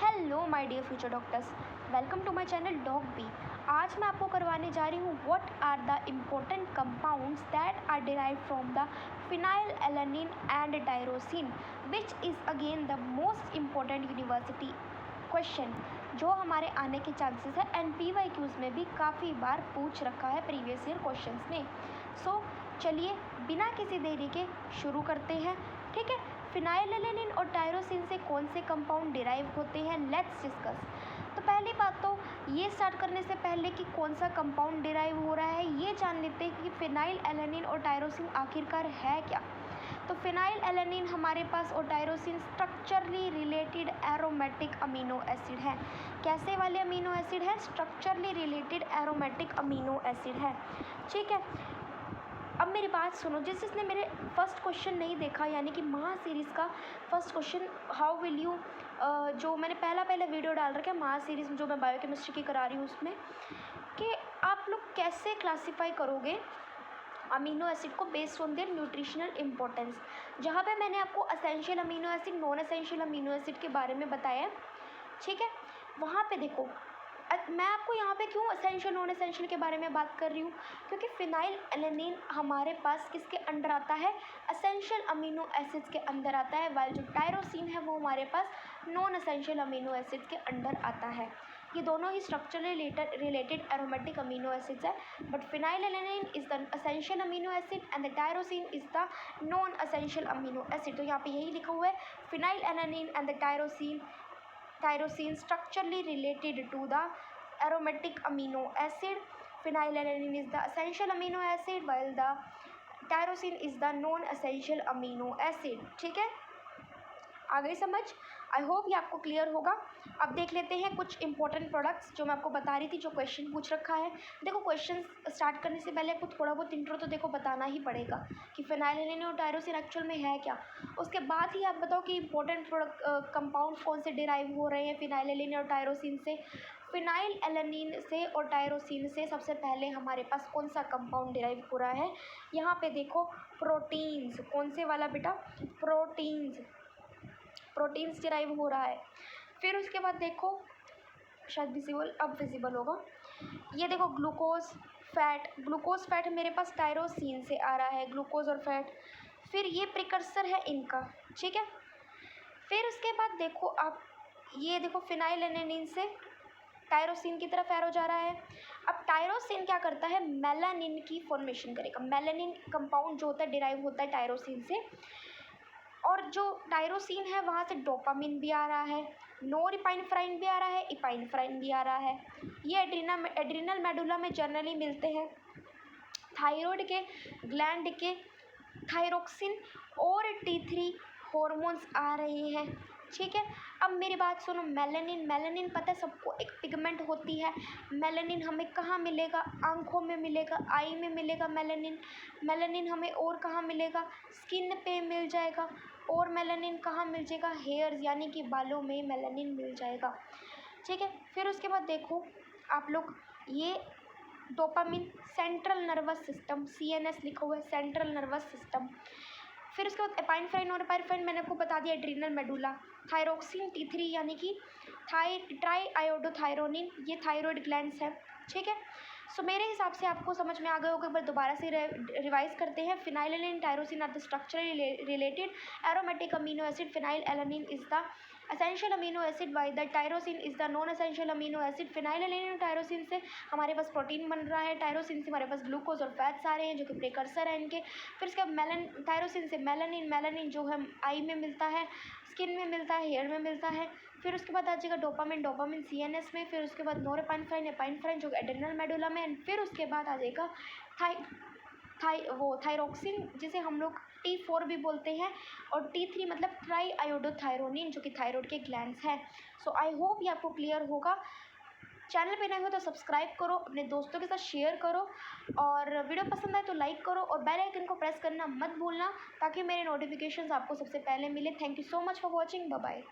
Hello my dear future doctors, welcome to my channel dog B. आज मैं आपको करवाने जा रही हूँ what are the important compounds that are derive from the phenylalanine and tyrosine which is again the most important university question जो हमारे आने के चांसेस है एंड PYQs में भी काफ़ी बार पूछ रखा है प्रीवियस ईयर क्वेश्चंस में। सो चलिए बिना किसी देरी के शुरू करते हैं, ठीक है। फिनाइलएलानिन और टायरोसिन से कौन से कंपाउंड डिराइव होते हैं, लेट्स डिस्कस। तो पहली बात तो ये स्टार्ट करने से पहले कि कौन सा कंपाउंड डिराइव हो रहा है ये जान लेते हैं कि फिनाइलएलानिन और टायरोसिन आखिरकार है क्या। तो फिनाइलएलानिन हमारे पास और tyrosine structurally related aromatic amino acid है। कैसे वाले अमीनो एसिड है? Structurally related aromatic amino acid है, ठीक है। अब मेरी बात सुनो, जिसने मेरे फर्स्ट क्वेश्चन नहीं देखा यानी कि महा सीरीज़ का first question how will you, जो मैंने पहला वीडियो डाल रखा है महा सीरीज़ जो मैं बायोकेमिस्ट्री की करा रही हूँ उसमें, कि आप लोग कैसे क्लासीफाई करोगे अमीनो एसिड को based on their nutritional importance. जहाँ पे मैंने आपको essential amino acid, non essential amino acid के बारे में बताया है, ठीक है। वहाँ पे देखो मैं आपको यहाँ पे क्यों असेंशियल नॉन असेंशियल के बारे में बात कर रही हूँ, क्योंकि फिनाइलएलानिन हमारे पास किसके अंडर आता है? असेंशियल अमीनो एसिड्स के अंदर आता है, वाइल जो टायरोसिन है वो हमारे पास नॉन असेंशियल अमीनो एसिड्स के अंडर आता है। ये दोनों ही structurally related aromatic amino acids है, but phenylalanine is the essential amino acid and the tyrosine is the non essential amino acid. तो यहाँ पे यही लिखा हुआ है, phenylalanine and the tyrosine structurally related to the aromatic amino acid. Phenylalanine is the essential amino acid while the tyrosine is the non essential amino acid, ठीक है। आ गई समझ? आई होप ये आपको क्लियर होगा। अब देख लेते हैं कुछ इंपॉर्टेंट प्रोडक्ट्स जो मैं आपको बता रही थी, जो क्वेश्चन पूछ रखा है। देखो क्वेश्चन स्टार्ट करने से पहले आपको थोड़ा बहुत इंट्रो तो देखो बताना ही पड़ेगा कि फिनाइलएलानिन और टायरोसिन एक्चुअल में है क्या। उसके बाद ही आप बताओ कि इंपॉर्टेंट प्रोडक्ट कंपाउंड कौन से डिराइव हो रहे हैं फिनाइलएलानिन और टायरोसिन से। फिनाइलएलानिन से और टायरोसिन से सबसे पहले हमारे पास कौन सा कंपाउंड डिराइव हो रहा है? यहाँ पे देखो प्रोटीन्स। कौन से वाला बेटा? प्रोटीन्स डिराइव हो रहा है। फिर उसके बाद देखो, शायद विजिबल, अब विजिबल होगा, ये देखो ग्लूकोज फैट मेरे पास टायरोसिन से आ रहा है, ग्लूकोज और फैट। फिर ये प्रिकर्सर है इनका, ठीक है। फिर उसके बाद देखो आप, ये देखो फिनाइलएलानिन से टायरोसिन की तरफ एरो जा रहा है। अब टायरोसिन क्या करता है? मेलानिन की फॉर्मेशन करेगा। मेलानिन कंपाउंड जो होता है डिराइव होता है टायरोसिन से, और जो टायरोसिन है वहाँ से डोपामिन भी आ रहा है, नोरएपिनेफ्राइन भी आ रहा है, एपिनेफ्राइन भी आ रहा है। ये एड्रिनल मेडुला में जनरली मिलते हैं। थायराइड के ग्लैंड के थायरोक्सिन और T3 हॉर्मोन्स आ रहे हैं, ठीक है। अब मेरी बात सुनो, मेलानिन पता है सबको एक पिगमेंट होती है। मेलानिन हमें कहाँ मिलेगा? आँखों में मिलेगा, आई में मिलेगा मेलानिन हमें और कहाँ मिलेगा? स्किन पे मिल जाएगा। और मेलानिन कहाँ मिल जाएगा? हेयर्स यानी कि बालों में मेलानिन मिल जाएगा, ठीक है। फिर उसके बाद देखो आप लोग, ये dopamine central nervous system, CNS लिखा हुआ है, सेंट्रल नर्वस सिस्टम। फिर उसके बाद एपाइनेफ्राइन और एपिनेफ्राइन मैंने आपको बता दिया, एड्रिनल मेडुला। थायरोक्सिन T3 यानी कि ट्राई आयोडोथायरोनिन, ये थायरॉयड ग्लैंड्स है, ठीक है। सो मेरे हिसाब से आपको समझ में आ गए होगा। एक बार दोबारा से रिवाइज करते हैं। Phenylalanine tyrosine are the structurally related aromatic amino acid. Phenylalanine is the essential amino acid while the tyrosine is the non essential amino acid. Phenylalanine और टायरोसिन से हमारे पास प्रोटीन बन रहा है, टायरोसिन से हमारे पास ग्लूकोज और फैट्स आ रहे हैं जो कि प्रिकर्सर हैं इनके। फिर उसके बाद टायरोसिन से मेलानिन जो है आई में मिलता है, स्किन में मिलता है, हेयर में मिलता है। फिर उसके बाद आ जाएगा डोपामिन CNS में। फिर उसके बाद एपिनेफ्राइन जो एड्रिनल मेडुला में। एंड फिर उसके बाद आ जाएगा थायरोक्सिन जिसे हम लोग T4 भी बोलते हैं, और T3 मतलब ट्राई आयोडोथायरोनिन जो कि थायराइड के ग्लैंड्स हैं। सो आई होप ये आपको क्लियर होगा। चैनल पे नए हो तो सब्सक्राइब करो, अपने दोस्तों के साथ शेयर करो, और वीडियो पसंद आए तो लाइक करो, और बेल आइकन को प्रेस करना मत भूलना ताकि मेरे नोटिफिकेशंस आपको सबसे पहले मिले। Thank you so much for watching. Bye bye.